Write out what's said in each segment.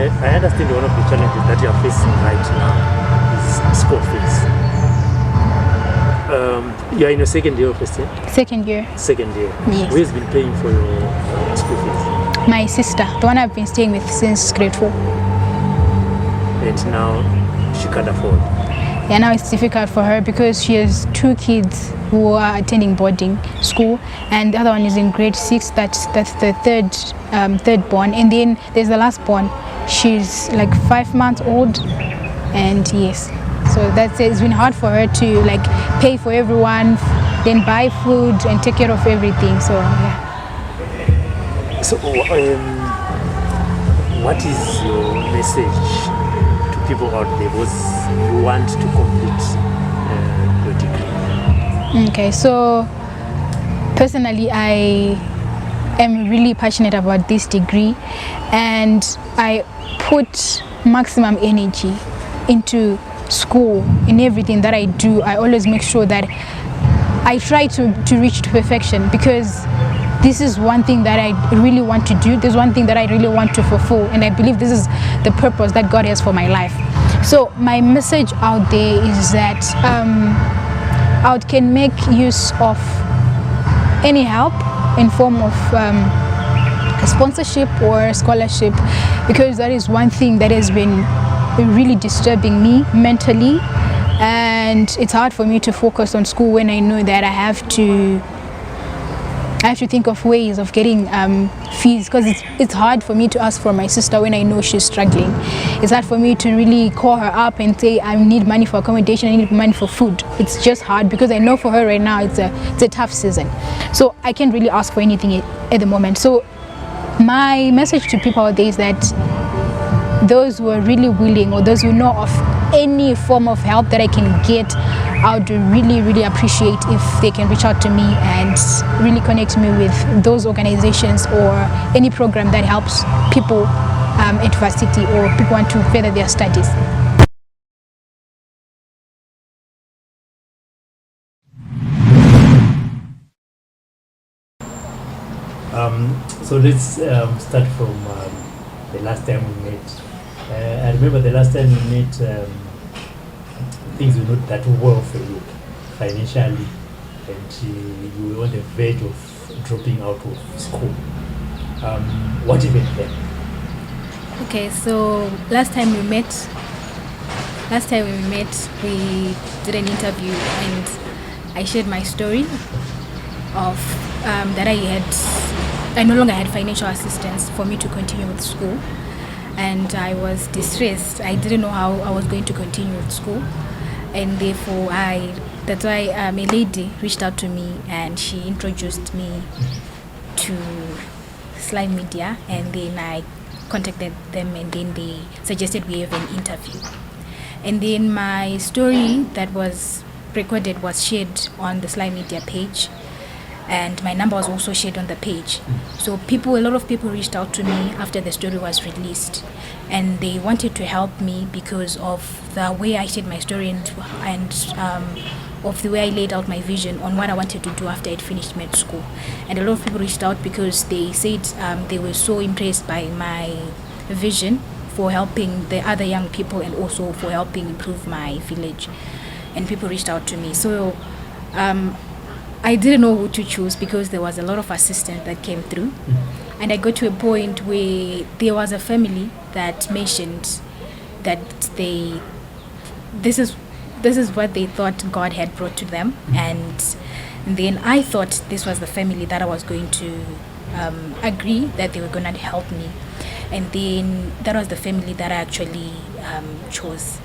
I understand one of the challenges that you are facing right now is school fees. You are in your second year of first year? Second year. Second year. Yes. Who has been paying for your school fees? My sister, the one I've been staying with since grade 4. And now she can't afford. Yeah, now it's difficult for her because she has 2 kids who are attending boarding school, and the other one is in grade 6. That's the third born, and then there's the last born. She's like 5 months old, and yes, so that's it. It's been hard for her to like pay for everyone, then buy food and take care of everything. So yeah. So what is your message to people out there who want to complete your degree? Okay, so personally I am really passionate about this degree, and I put maximum energy into school. In everything that I do, I always make sure that I try to reach to perfection, because this is one thing that I really want to do. This is one thing that I really want to fulfill, and I believe this is the purpose that God has for my life. So my message out there is that I can make use of any help in form of a sponsorship or a scholarship, because that is one thing that has been really disturbing me mentally, and it's hard for me to focus on school when I know that I have to think of ways of getting fees, because it's hard for me to ask for my sister when I know she's struggling. It's hard for me to really call her up and say I need money for accommodation, I need money for food. It's just hard because I know for her right now it's a tough season. So I can't really ask for anything at the moment. So my message to people out there is that those who are really willing, or those who know of any form of help that I can get, I would really appreciate if they can reach out to me and really connect me with those organizations or any program that helps people at varsity, or people want to further their studies. So let's start from the last time we met. I remember the last time we met, things were not that well for you financially, and you were on the verge of dropping out of school. What even then? Okay, so last time we met, we did an interview, and I shared my story of that I no longer had financial assistance for me to continue with school, and I was distressed. I didn't know how I was going to continue with school, and therefore that's why a lady reached out to me, and she introduced me to Sly Media, and then I contacted them, and then they suggested we have an interview. And then my story that was recorded was shared on the Sly Media page, and my number was also shared on the page. So a lot of people reached out to me after the story was released, and they wanted to help me because of the way I shared my story and of the way I laid out my vision on what I wanted to do after I'd finished med school. And a lot of people reached out because they said they were so impressed by my vision for helping the other young people and also for helping improve my village. And people reached out to me. So I didn't know who to choose because there was a lot of assistance that came through. And I got to a point where there was a family that mentioned that this is what they thought God had brought to them, and then I thought this was the family that I was going to agree that they were going to help me, and then that was the family that I actually chose.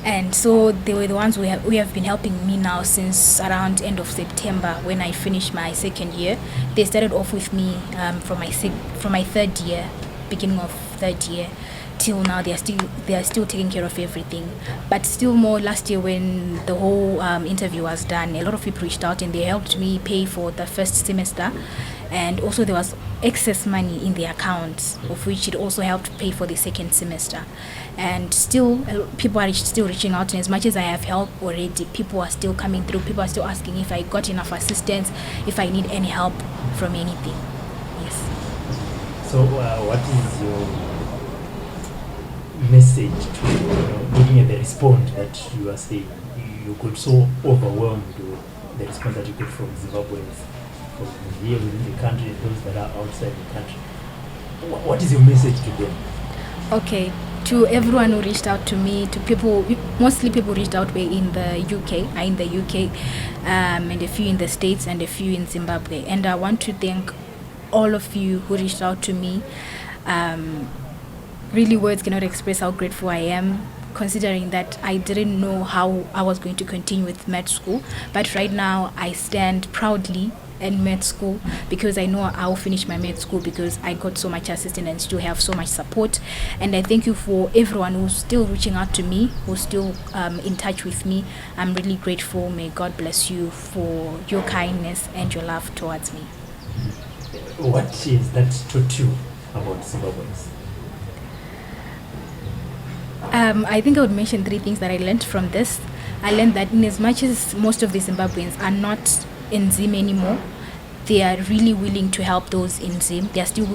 And so they were the ones who have been helping me now since around end of September when I finished my second year. They started off with me from my third year, beginning of third year, till now. They are still taking care of everything. But still more last year when the whole interview was done, a lot of people reached out and they helped me pay for the first semester. And also there was excess money in the account, of which it also helped pay for the second semester. And still people are still reaching out, and as much as I have help already, people are still coming through. People are still asking if I got enough assistance, if I need any help from anything. Yes. So what is your message to, looking at the response that you are saying? You got so overwhelmed with the response that you get from Zimbabweans, from here within the country and those that are outside the country. What is your message to them? Okay, to everyone who reached out to me, to people, mostly people reached out in the UK, and a few in the States and a few in Zimbabwe. And I want to thank all of you who reached out to me. Really, words cannot express how grateful I am, considering that I didn't know how I was going to continue with med school. But right now, I stand proudly in med school because I know I'll finish my med school because I got so much assistance and still have so much support. And I thank you for everyone who's still reaching out to me, who's still in touch with me. I'm really grateful. May God bless you for your kindness and your love towards me. What is that taught you about Zimbabweans? I think I would mention 3 things that I learned from this. I learned that in as much as most of the Zimbabweans are not in Zim anymore, they are really willing to help those in Zim. They're still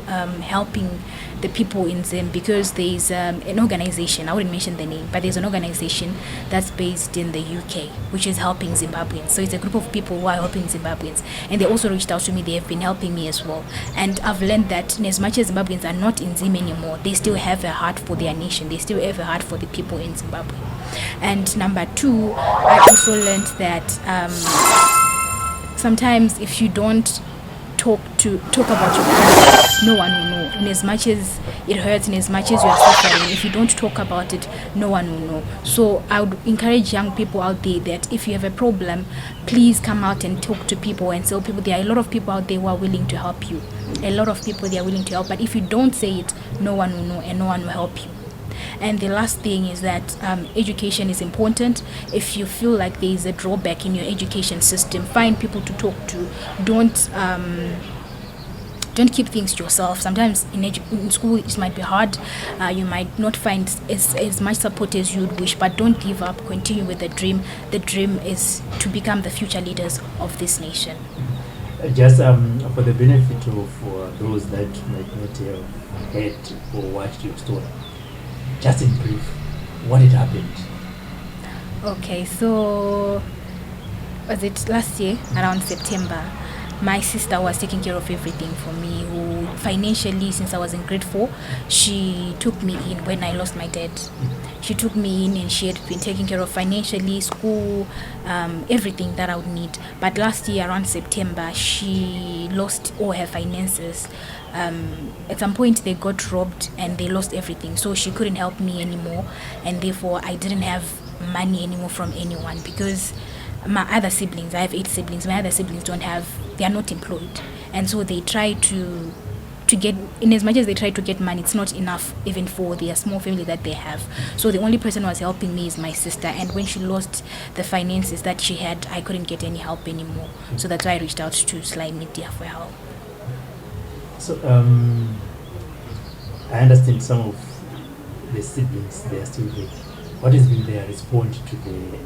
helping the people in Zim because there's an organization, I wouldn't mention the name, but there's an organization that's based in the UK which is helping Zimbabweans. So it's a group of people who are helping Zimbabweans, and they also reached out to me. They have been helping me as well. And I've learned that in as much as Zimbabweans are not in Zim anymore, they still have a heart for their nation. They still have a heart for the people in Zimbabwe. And number 2, I also learned that sometimes if you don't talk about your country, no one will know. In as much as it hurts, in as much as you are suffering, if you don't talk about it, no one will know. So I would encourage young people out there that if you have a problem, please come out and talk to people and tell people. There are a lot of people out there who are willing to help you. A lot of people, they are willing to help, but if you don't say it, no one will know and no one will help you. And the last thing is that education is important. If you feel like there is a drawback in your education system, find people to talk to. Don't keep things to yourself. Sometimes in school it might be hard. You might not find as much support as you would wish, but don't give up. Continue with the dream. The dream is to become the future leaders of this nation. Just for the benefit of those that might not have heard or watched your story, just in brief, what had happened? Okay, so was it last year around September? My sister was taking care of everything for me. Who financially, since I was in grade 4, she took me in when I lost my dad. She took me in and she had been taking care of financially, school, everything that I would need. But last year around September, she lost all her finances. At some point they got robbed and they lost everything, so she couldn't help me anymore, and therefore I didn't have money anymore from anyone because my other siblings, I have 8 siblings, my other siblings they are not employed, and so they try to get, in as much as they try to get money, it's not enough even for their small family that they have. So the only person who was helping me is my sister, and when she lost the finances that she had, I couldn't get any help anymore. So that's why I reached out to Sly Media for help. So I understand some of the siblings, they are still there. What has been their response to the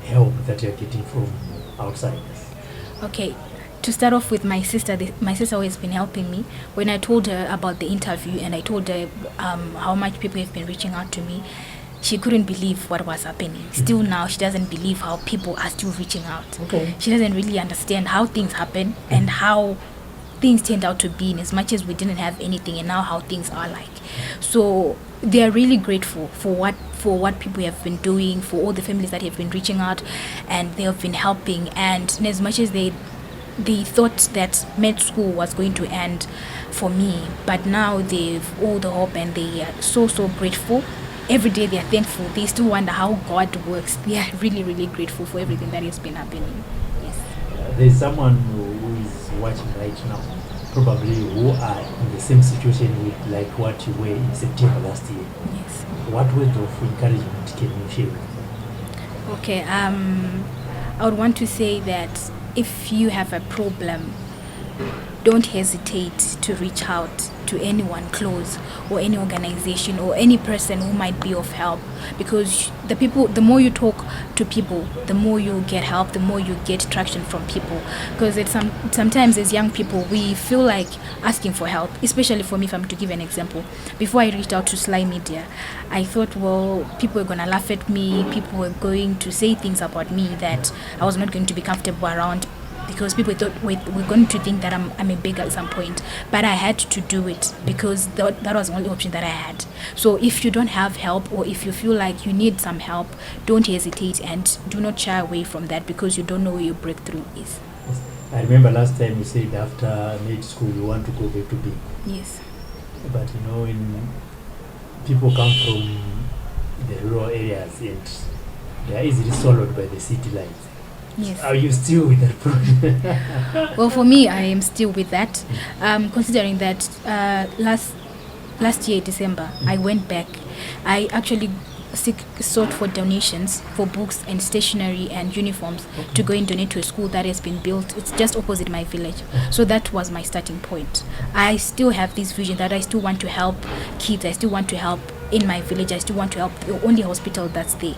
help that you're getting from outsiders? Okay, to start off with my sister, my sister always been helping me. When I told her about the interview and I told her how much people have been reaching out to me, she couldn't believe what was happening. Still now, she doesn't believe how people are still reaching out. Okay. She doesn't really understand how things happen and how things turned out to be, in as much as we didn't have anything, and now how things are like. So they are really grateful for what people have been doing, for all the families that have been reaching out and they have been helping. And in as much as they thought that med school was going to end for me, but now they've all the hope and they are so grateful. Every day they are thankful. They still wonder how God works. They are really, really grateful for everything that has been happening. Yes. There's someone who is watching right now, probably who are in the same situation with like what you were in September last year. Yes. What word of encouragement can you share with them? Okay, I would want to say that if you have a problem, don't hesitate to reach out to anyone close, or any organization, or any person who might be of help, because the more you talk to people, the more you get help, the more you get traction from people. Because sometimes as young people, we feel like asking for help, especially for me. If I'm to give an example, before I reached out to Sly Media, I thought, well, people were gonna laugh at me, people were going to say things about me that I was not going to be comfortable around, because people thought we're going to think that I'm a beggar at some point. But I had to do it because that was the only option that I had. So if you don't have help, or if you feel like you need some help, don't hesitate and do not shy away from that, because you don't know where your breakthrough is. Yes. I remember last time you said after mid school you want to go back to being. Yes. But when people come from the rural areas and they are easily swallowed by the city lights. Yes. Are you still with that problem? Well, for me, I am still with that. Considering that last year, December, I went back. I actually sought for donations for books and stationery and uniforms to go and donate to a school that has been built. It's just opposite my village. So that was my starting point. I still have this vision that I still want to help kids. I still want to help in my village. I still want to help the only hospital that's there.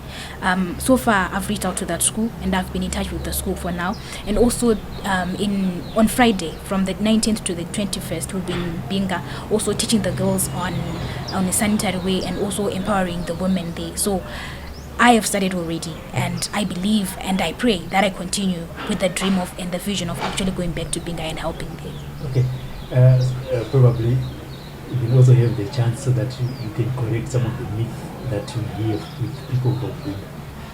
So far, I've reached out to that school and I've been in touch with the school for now. And also on Friday, from the 19th to the 21st, we'll be in Binga, also teaching the girls on a sanitary way and also empowering the women there. So I have started already, and I believe and I pray that I continue with the dream of and the vision of actually going back to Binga and helping them. Okay, probably you can also have the chance so that you can correct some of the myths that you hear with people from Binga.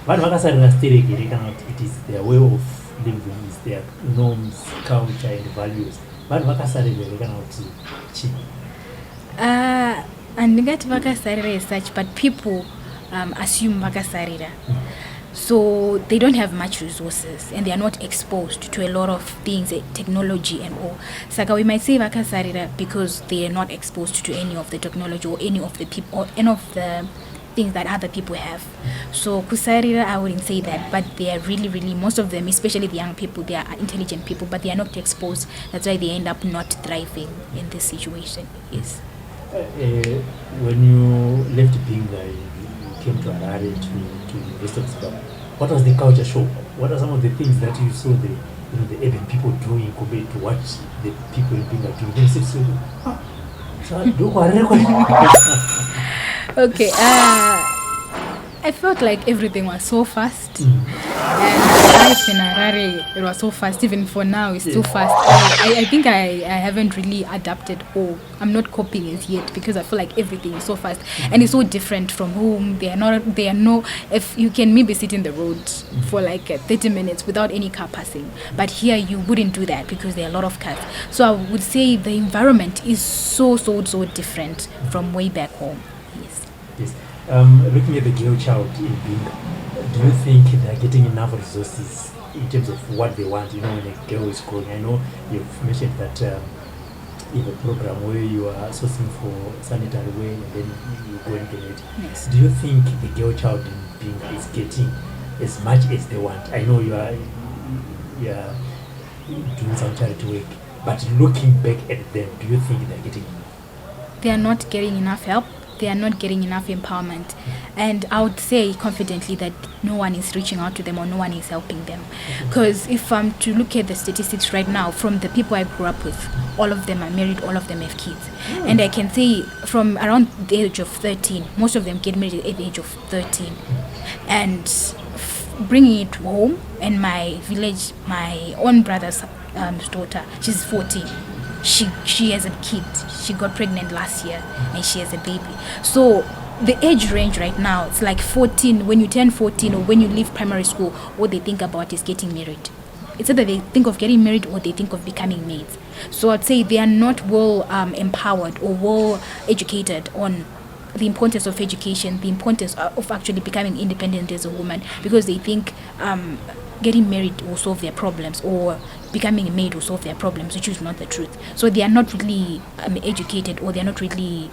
But it is their way of living, is their norms, culture, and values. But and get vakasarira as such, but people assume vakasarira. So they don't have much resources and they are not exposed to a lot of things, technology and all. Saka we might say vakasarira because they are not exposed to any of the technology or any of the people or any of the things that other people have. So kusarira, I wouldn't say that, but they are really, most of them, especially the young people, they are intelligent people, but they are not exposed. That's why they end up not thriving in this situation. Yes. When you left Binga, you came to Harare to University of Zimbabwe. What was the culture shock? What are some of the things that you saw the urban people doing compared to what the people in Binga do? They said, okay, I felt like everything was so fast. And life in Harare, it was so fast. Even for now, it's too fast. I think I haven't really adapted, or I'm not copying it yet, because I feel like everything is so fast and it's so different from home. They are no. If you can maybe sit in the road for like 30 minutes without any car passing, but here you wouldn't do that because there are a lot of cars. So I would say the environment is so different from way back home. Yes. Looking at the girl child in Binga, do you think they are getting enough resources in terms of what they want? When a girl is growing, I know you've mentioned that you have a program where you are sourcing for sanitary way and then you go and donate. Yes. Do you think the girl child in Binga is getting as much as they want? I know you are doing some charity work, but looking back at them, do you think they are getting enough? They are not getting enough help. They are not getting enough empowerment, and I would say confidently that no one is reaching out to them or no one is helping them. Because if I'm to look at the statistics right now, from the people I grew up with, all of them are married, all of them have kids. And I can say from around the age of 13, most of them get married at the age of 13. And bringing it home, in my village, my own brother's daughter, she's 14. She has a kid. She got pregnant last year and she has a baby. So the age range right now, it's like 14. When you turn 14 or when you leave primary school, what they think about is getting married. It's either they think of getting married or they think of becoming maids. So I'd say they are not well empowered or well educated on the importance of education, the importance of actually becoming independent as a woman, because they think getting married will solve their problems or becoming a maid will solve their problems, which is not the truth. So they are not really educated, or they are not really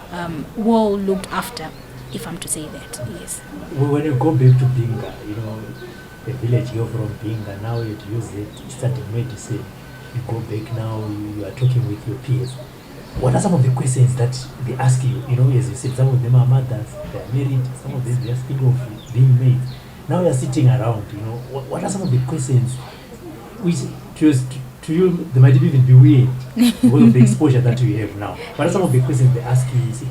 well looked after, if I'm to say that. Yes. Well, when you go back to Binga, a village girl from Binga, now you use it, studying medicine. you go back now, you are talking with your peers. What are some of the questions that they ask you? You know, as you said, some of them are mothers, they are married, some of them they are thinking of being made. Now you are sitting around, you know, what are some of the questions which to you, they might even be weird because of the exposure that you have now. What are some of the questions they ask you? You say,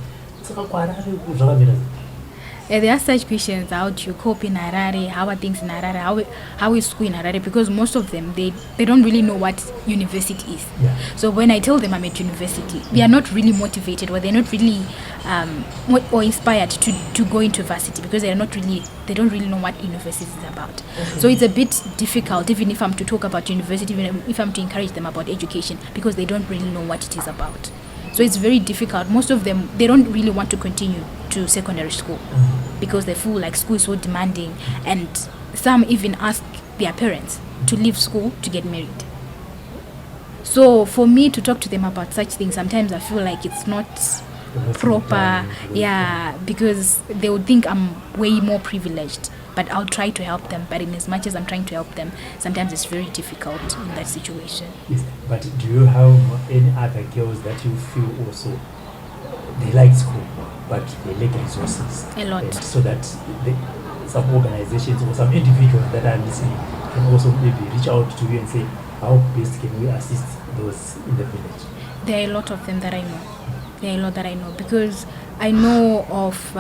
there are such questions: how do you cope in Harare? How are things in Harare? How is school in Harare? Because most of them, they don't really know what university is. Yeah. So when I tell them I'm at university, they are not really motivated, or they're not really or inspired to go into varsity, because they don't really know what university is about. So it's a bit difficult, even if I'm to talk about university, even if I'm to encourage them about education, because they don't really know what it is about. So it's very difficult. Most of them, they don't really want to continue to secondary school because they feel like school is so demanding, and some even ask their parents to leave school to get married. So for me to talk to them about such things, sometimes I feel like it's not proper, because they would think I'm way more privileged, but I'll try to help them. But in as much as I'm trying to help them, sometimes it's very difficult in that situation. Yes, but do you have any other girls that you feel also they like school, but they lack resources? A lot. And so that some organizations or some individuals that are listening can also maybe reach out to you and say, how best can we assist those in the village? There are a lot of them that I know. Because I know of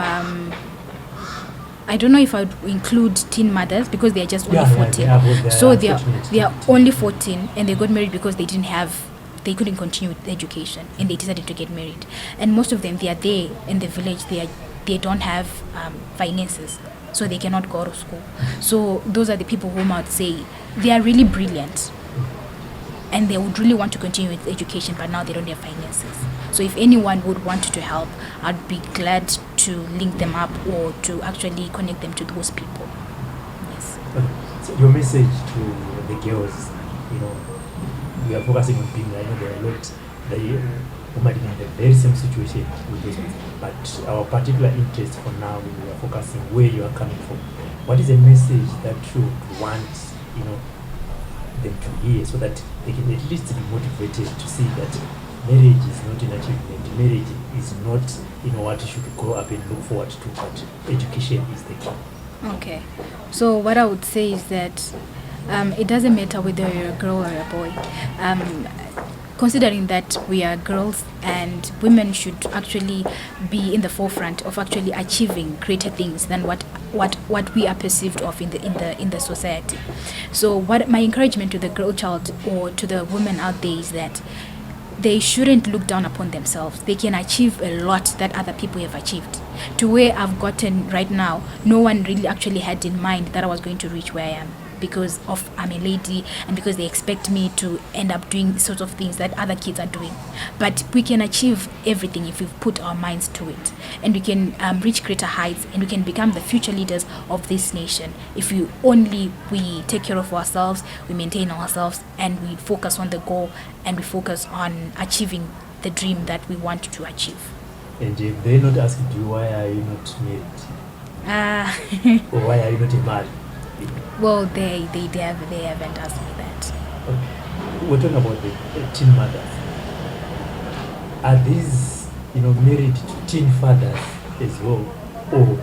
I don't know if I would include teen mothers, because they are just only 14. So they are only 14, and they got married because they couldn't continue with education, and they decided to get married. And most of them, they are there in the village. They don't have finances, so they cannot go to school. So those are the people whom I would say they are really brilliant, and they would really want to continue with education, but now they don't have finances. So if anyone would want to help, I'd be glad to link them up or to actually connect them to those people. Yes. Okay. So your message to the girls, you know, we are focusing on being, I know there are a lot who might be in the very same situation with this, but our particular interest for now, we are focusing where you are coming from. What is a message that you would want, you know, them to hear, so that they can at least be motivated to see that marriage is not an achievement, marriage is not, you know, what you should grow up and look forward to, but education is the key. Okay, so what I would say is that it doesn't matter whether you're a girl or a boy. Considering that we are girls, and women should actually be in the forefront of actually achieving greater things than what we are perceived of in the society. So what my encouragement to the girl child or to the women out there is that they shouldn't look down upon themselves. They can achieve a lot that other people have achieved. To where I've gotten right now, no one really actually had in mind that I was going to reach where I am, because of I'm a lady, and because they expect me to end up doing sorts of things that other kids are doing. But we can achieve everything if we put our minds to it, and we can reach greater heights, and we can become the future leaders of this nation if we take care of ourselves, we maintain ourselves, and we focus on the goal, and we focus on achieving the dream that we want to achieve. And if they not ask you, why are you not married? Or why are you not married? Well, they haven't asked me that. Okay. We're talking about the teen mothers. Are these, you know, married to teen fathers as well, or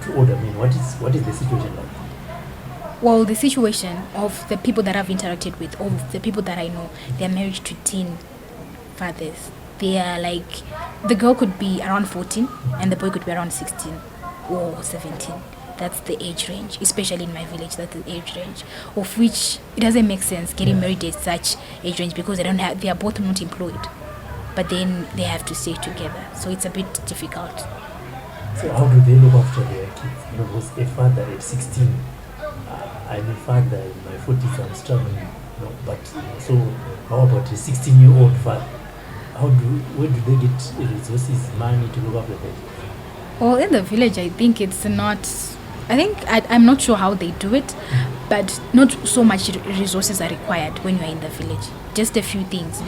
to older men? What is the situation like? Well, the situation of the people that I've interacted with, or the people that I know, they're married to teen fathers. They are like, the girl could be around 14 and the boy could be around 16 or 17. That's the age range, especially in my village. That's the age range, of which it doesn't make sense getting married at such age range, because they are both not employed, but then they have to stay together. So it's a bit difficult. So how do they look after their kids? You know, was a father at 16. I'm a father in my 40s. I'm struggling. You know, but so how about a 16-year-old father? Where do they get resources, money to look after them? Well, in the village, I think it's not. I'm not sure how they do it, but not so much resources are required when you're in the village. Just a few things.